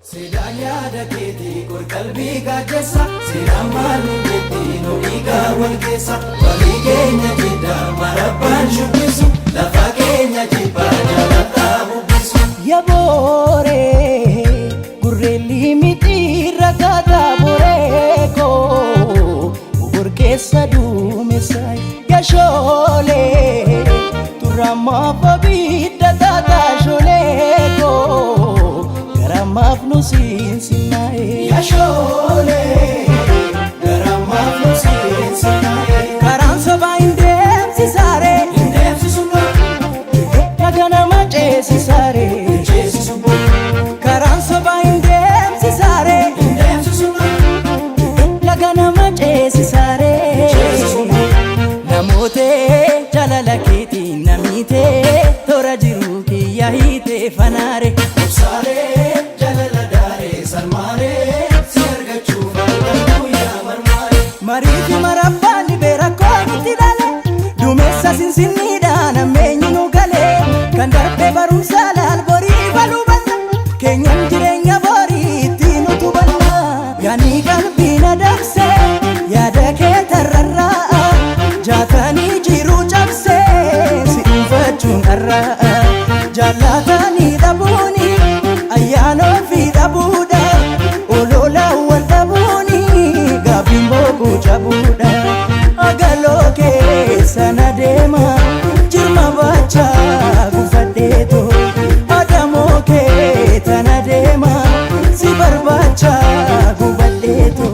Sedanya ada kiti kur kalbi ka jesa Siraman kiti no iga wal kesa Bagi kenya jida marapan syukisu Lafa kenya jipa jalata bubisu Ya bore gurreli miti ragata boreko Ur kesa dumesai ya shole Turama pabida tata sholeko Mafnusin sinae Ya shole Garamafnusin sinae Karan soba indem si sare Indem si suno Lagana mace si sare Ince si subo Karan soba indem si sare Indem si suno Lagana mace si sare Ince si subo Namote jalala kiti namite Tora jiru ki yahite fanare Sare Marifi marabani bera koni tilale Dumesa sinsinni dana menyi nugale Kan darbe barumsa lalbori baluballa Kenyan jirenya bori tinu tuballa Yani qalbina dabse Yada ke tararra'a Jaatani jiru cabse Si ufachun arra'a Jaalatani dabuni Ayyaano fi dabuda Olola wal dabuni Gabimbo jabuda agaloke sana dema jirma bacha gufadeto adamoke tana dema si barbacha gufadeto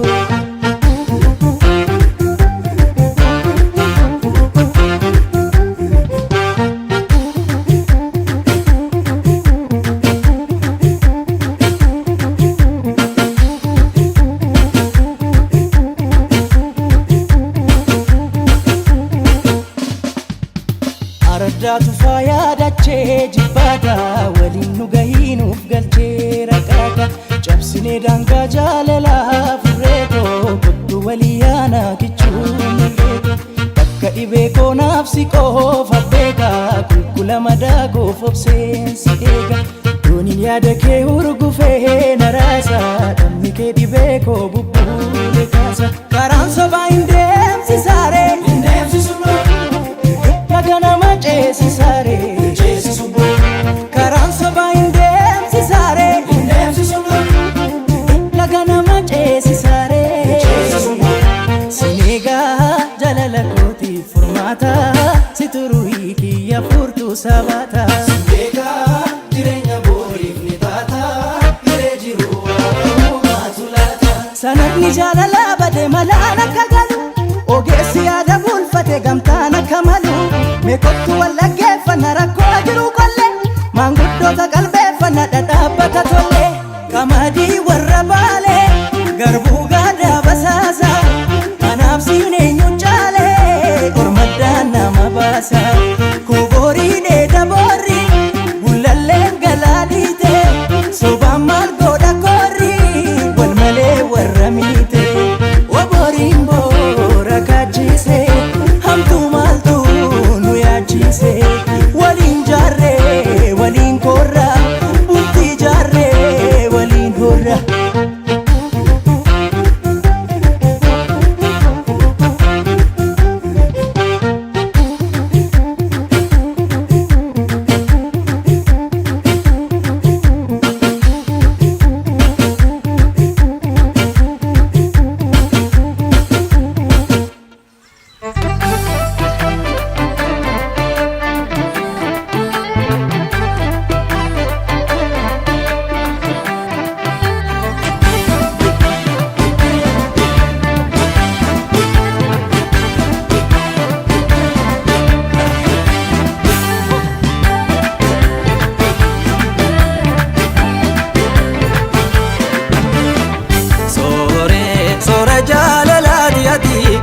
Ardaatu faaya dachee jibbata waliin nu gahiinuuf galchee rakkaata cabsinee daangaa jaalalaa furreetoo kottu walii yaana kichuu mul'eeto bakka dhibee koonaaf si qoofa beekaa kulkula madaa goof obseensi eega dooniin yaada kee urgufee naraasa dhammi kee dhibee koo bubbuule kaasa karaan sobaa hin deemsisaaree Lagana mace si sare Ince si subo Karan soba indem si sare Indem si subo Lagana mace si sare Ince si subo Sinega jalala koti formata Situruhi kiya furtu sabata Sinega jirenya borif ni tata Ire jiru akamu matulata Sanadni jalala bade malana kagalu Ogeessi yaada bulfate gamtaan akka malu Meekottu wallaggeeffanna rakkoo jiru qolle Maanguddoota qalbeeffanna dhadhaabbata tolle Qamadii warra baale garbuu gaadaa basaasa Kanaaf siin eenyu caale kormaddaan nama baasa Kuboorii dheeda boorri gullalleen galaa dhiite Sobaan maal godha korri wal malee warra miite Oboriin boora kaachise hamtu maaltu nu yaachise waliin jaarree waliin korra bultii jaarree waliin horra.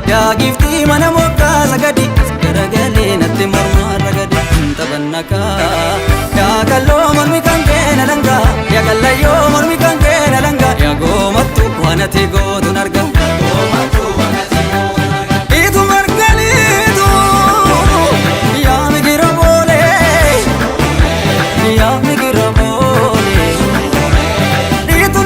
Yaa giftii mana mokkaa sagadi garagalee natti mormaa ragadi taphannaka yaa kalloo mormi kan keena langa yaa kallayyoo mormi kan keena langa yaa goomattu waan ati gootuun arga Itu margalitu yaa migira boolee yaa migira boolee Itu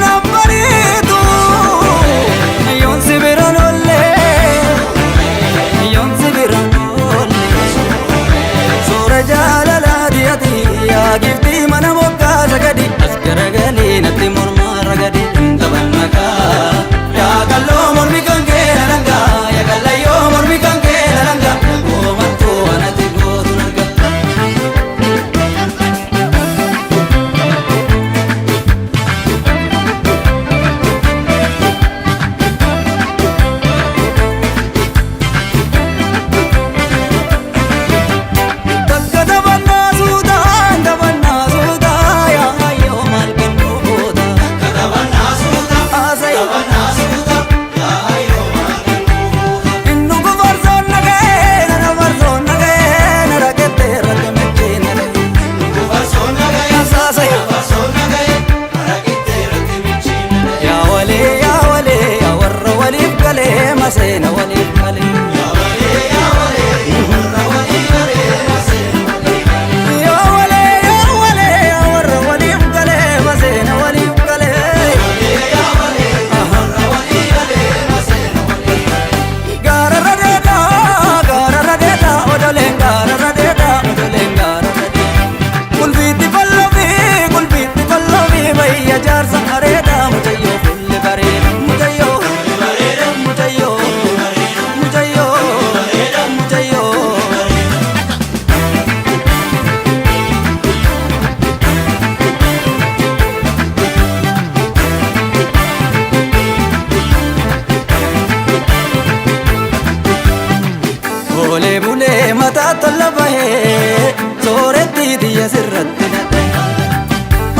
tolla bahee sooretti diyya sirratti nadhee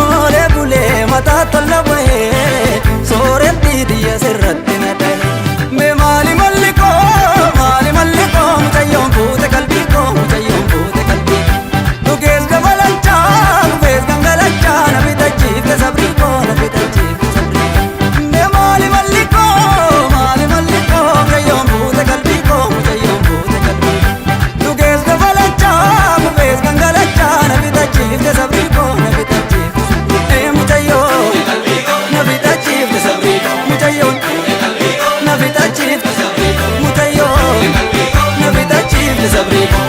oolee bulee mataa tolla bahee sooretti diyya sirratti nadhee mee maali malli koo mucayyoon fuute qalbii koo mucayyoon fuute qalbii dhugees gamalachaa dhufees gangalachaa na bitachiifte sabrii koo na bitachiifte sabrii koo mee maali malli koo mucayyoon fuute qalbii koo mucayyoon fuute qalbii dhugees gamalachaa dhufees gangalachaa na bitachiifte sabrii koo na bitachiifte mucayyoo na bitachiifte sabrii koo mucayyoon na bitachiifte sabrii koo mucayyoo na bitachiifte sabrii koo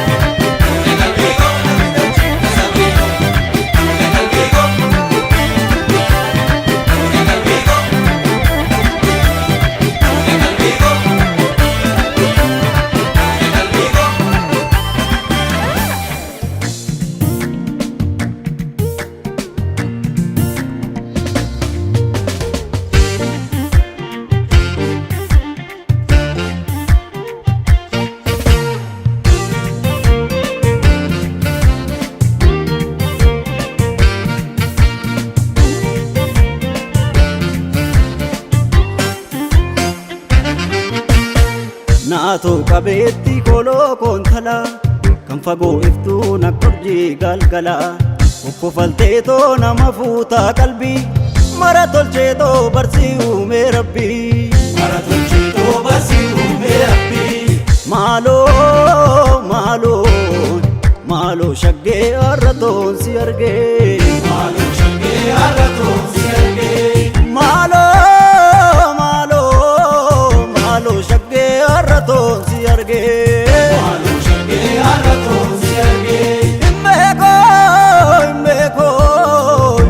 naatoo qabeetti koloo koontala kan fagoo iftuu naqqorjii galgala kokkofalteetoo nama fuutaa qalbii mara tolcheetoo barsii uumee rabbii mara tolcheetoo barsii uumee rabbii maaloo maaloo maaloo shaggee harratoon si argee maaloo shaggee harratoon si argee maaloo maaloo maaloo shaggee harratoon si argee maaloo shaggee harratoon si argee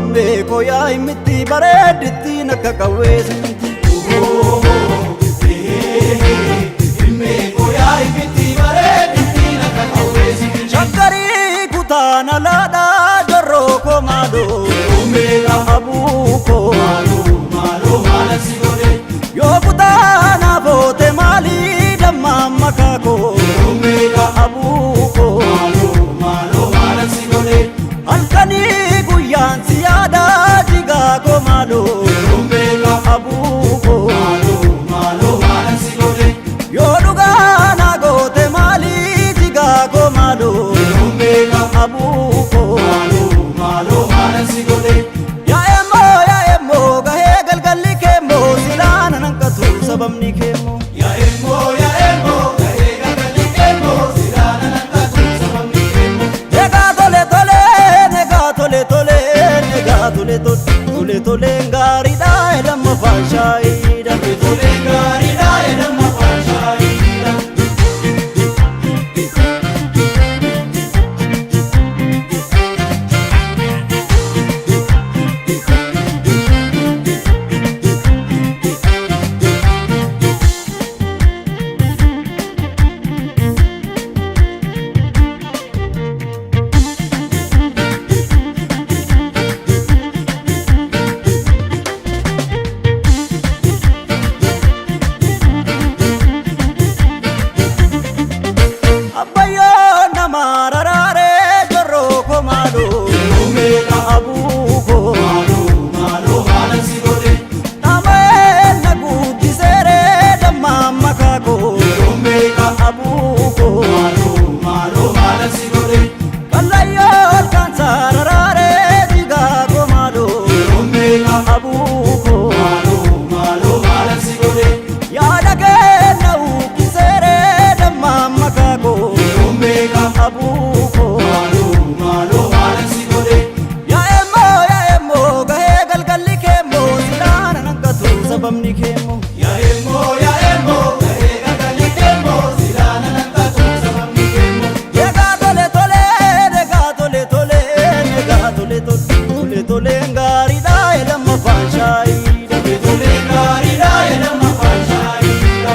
imbeekoo yaa himitti bareedditti nakka qawweesiti imbeekoo yaa himitti bareedditti nakka qawweesiti shakkarii kutaana laadhaa jorroo koo maaloo umbeeka abuukoo maaloo maala si godhe yoo kutaana boote maalii dammaan makaakoo umbeeka abuukoo maaloo maala si godhe halkanii guyyaan si yaadaa jigaa koo maaloo umbeeka abuukoo maaloo maala si godhe yoo dhugaa na goote maalii jigaa koo maaloo umbeeka abuukoo maaloo maala si godhe yaa'emmoo gahee galgalli keemmoo silaana nanqatu sababni keemmoo yaa'emmoo gahee galgalli keemmoo silaana nanqatu sababni keemmoo negaa tole tole negaa tole tole negaa tole tole tole gaariidha edamma faashaayiidha tolee gaariidha edamma faashaayiidha abbayyoo nama raraaree jorroo koo maaloo umbeeka abuukoo maaloo maala si godhe namee na guddiseeree dammaan makaakoo umbeeka abuukoo maaloo maala si godhe kallayyoo kaansaa raraaree jigaa koo maaloo umbeeka abuukoo maaloo maala si godhe yaada kenna uukkiseeree dammaan makaakoo umbeeka abuukoo maaloo maala si godhe yaa'emmoo gahee galgalli keemmoo silaana nanqatu sababni keemmoo yaa'emmoo gahee galgalli keemmoo silaana nanqatu sababni keemmoo negaa tole tole negaa tole tole negaa tole tole tole gaariidha edamma faashaayiidha tolee gaariidha edamma faashaayiidha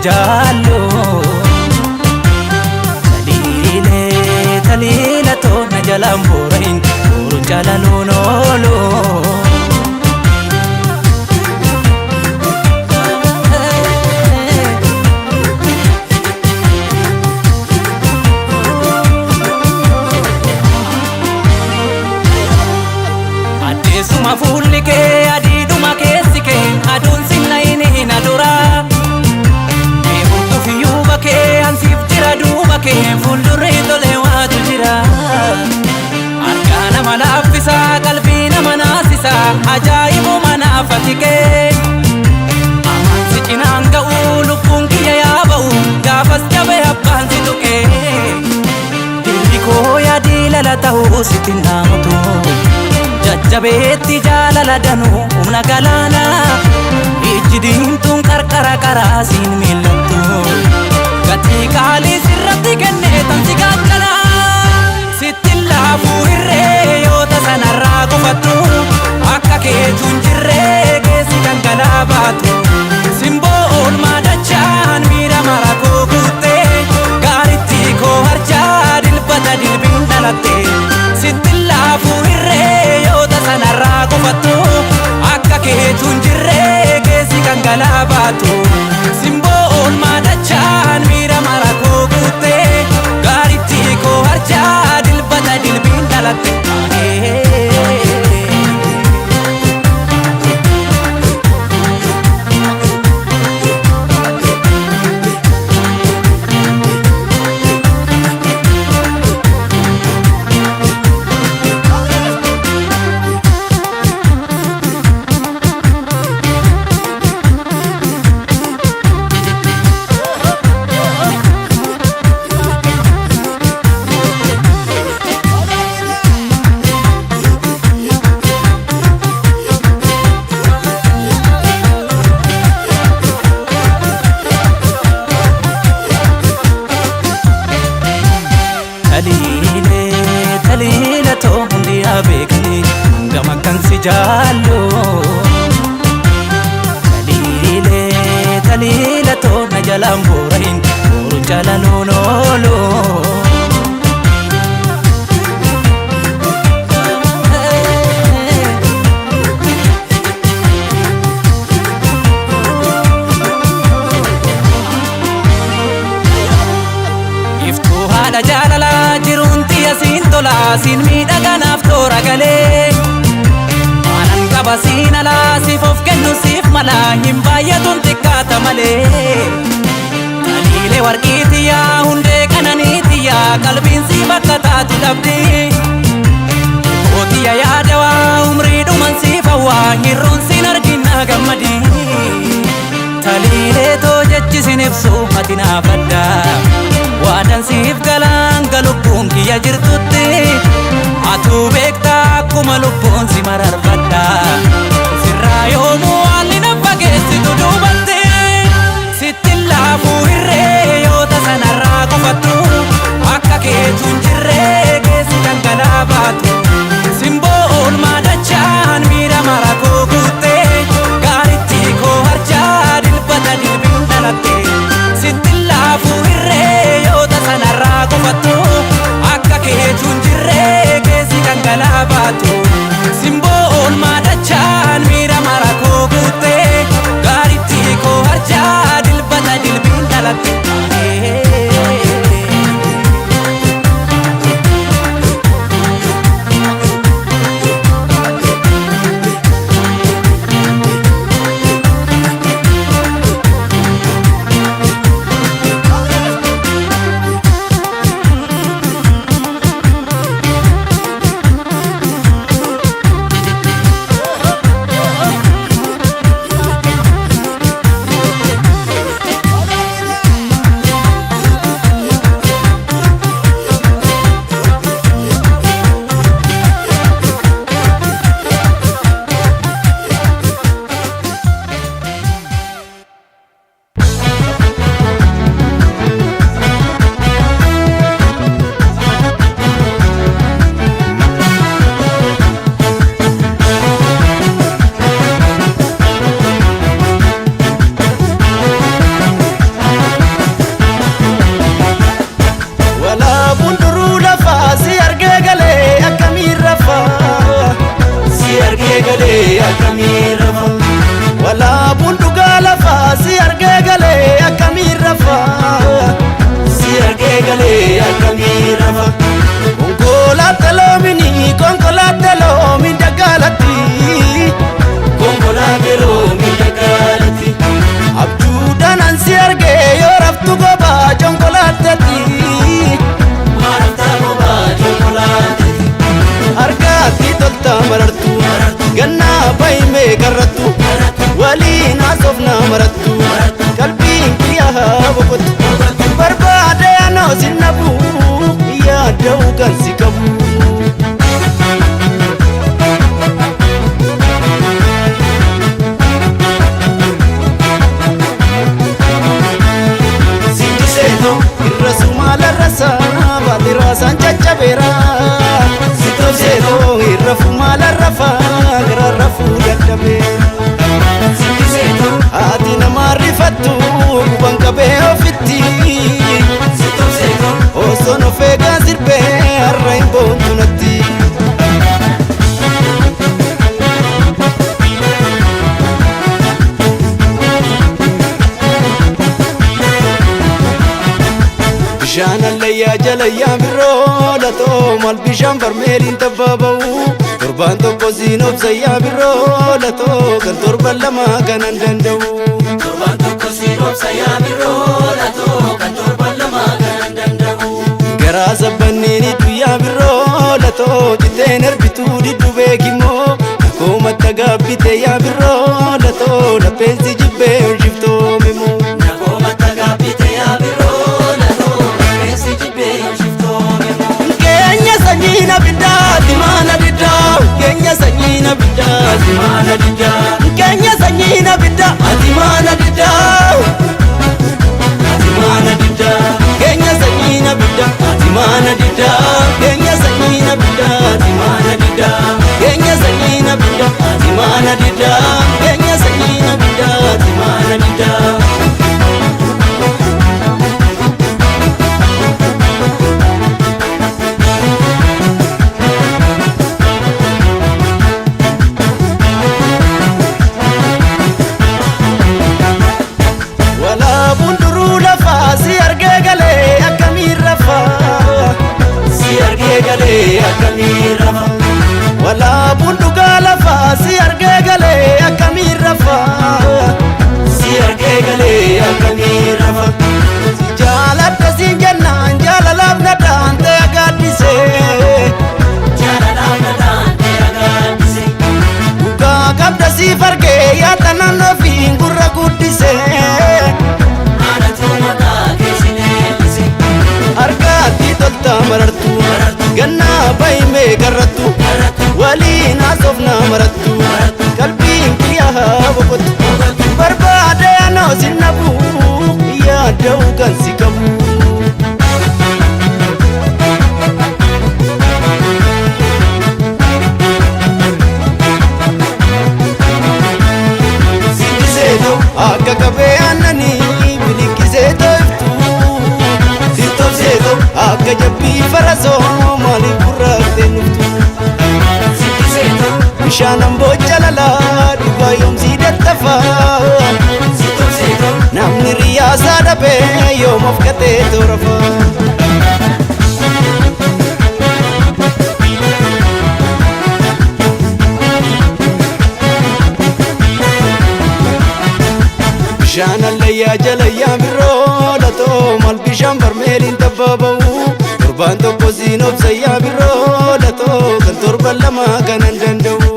jaallo taliila toona jalaan boorahin boruun jaalaloon oolu addeessuma fuulli kee adiidhuma keessi kee aduun sinna hin aduraa meebuutufiyyuu bakee ansiif jira duuba kee fuuldurri tolee waatu jira harkaa nama laaffisaa qalbii nama naasisaa ajaa'ibuma naafati kee amansi cinaan ga'uu lubbuun kiyya yaa ba'u gaafas jabe abbaan si tuqee dirri koo yaadii lala ta'uu sitti naamutu jajjabeetti jaalala danuu humna galaana ijji diimtuun qarqara karaa siin miillattu gatii qaalii sirratti kennee tamsi gaachana sitti laafuu hirree yoo tasanarraa gufattu akka keetuun jirree keessi dhangalaa baatu simboo oolmaa dachaan miira mara koo guuttee gaaritti koo harjaa dilbata dilbiin dhalatte sitti laafuu hirree yoo tasanarraa gufattu akka keetuun jirree keessi dhangalaa baatu simboo oolmaa dachaan miira mara koo guuttee gaaritti koo harjaa dilbata dilbiin dhalatte taliila too hundi yaa beekanii gama kan si jaallu taliila too na jalaan boorahin boruun jaalaloon oolu haadha jaalala jiruun xiyya siin tola siin miidhaganaaf toora galee maanan qaba siin alaa siif of kennu siif mala hin baay'atuun xiqqaata malee taliilee warqii xiyyaa hundee qananii xiyyaa qalbiin si bakka taatu dhabdi kootiyya yaadawaa umrii dhuman siif hawwaa hirruun siin arginna gammadi taliilee too jechi sin ibsu ati naaf addaa waadan siif galaan galubbuun kiyya jirtutti atuu beektaa akkuma lubbuun si mararfadha sirraa yoomuu haalli na fageessitu duubatti sitti laafuu hirree yoo tasanarraa gufattu akka keetuun jirree keessi dhangalaa baatu simboo oolmaa dachaan miira mara koo guuttee gaaritti koo harjaa dilbata dilbiin dhalatte sitti laafuu hirree yoo tasanarraa gufattu akka keetuun yaanoo sinnabu yaada'u kan si qabu. Irra sumala rasa batira sancha chabera sito seto irra fumala rafa gara rafu daddabe ati namarifatu banka be ofitti sito seto osono fega sirbe arrain bontunatti bishaan allayyaa jalayyaa birroo latoo mal bishaan barmeeliin tabbaba'u torbaan tokko siin obsayyaa birroo latoo kan torban lama kanan danda'u. Torbaan tokko siin obsayyaa birroo latoo kan torban lama kanan danda'u. Garaa sabbanniin guyyaa birroo latoo citeen erbituu diddu beekimmoo akkoo matta gaabbite yaa birroo latoo lapheensi jibbee hojjiftoomimmoo. Sanyina bidda dimana didda kenya sanyina bidda dimana didda kenya sanyina bidda dimana didda dimana didda kenya sanyina bidda dimana didda kenya sanyina bidda dimana didda kenya sanyina bidda dimana didda kenya sanyina bidda dimana didda. Wala bunduga lafa si arge gale akamir rafa si arge gale akamir rafa si jalata si janna jalalam nadante agadise Jalalam nadante agadise uga kabda si farge ya tananno fingurra guddise anatu mata kesinelise argati tolta marartu ganna bayme garatu waliin asofna marattu qalbiin kiyyaha boqotu barbaade yaanoo sinnabu yaada'u kan si qabu. Singiseeto akka qabee aannanii biliqiseeto iftu sitobseeto akka jabbii farasoo maaliif gurraaqtee nuftu. Bishaan boca lala dhugaa yoomsii dadhafa namni riyaasaa dhabee yoom of gatee toorafa. Bishaan allayyaa jalayyaa birroo latoo mal bishaan barmeeliin tabbaba'u torbaan tokko siin obsayyaa birroo latoo kan torban lama kanan danda'u.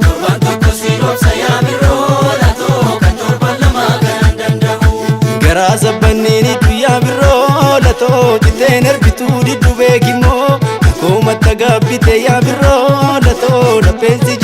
Torbaan tokko siin obsayyaa birroo latoo kan torban lama kanan danda'u. Garaa sabbanniin guyyaa birroo latoo citeen erbituu diddu beekimmoo akkoo matta gaabbite yaa birroo latoo lapheensi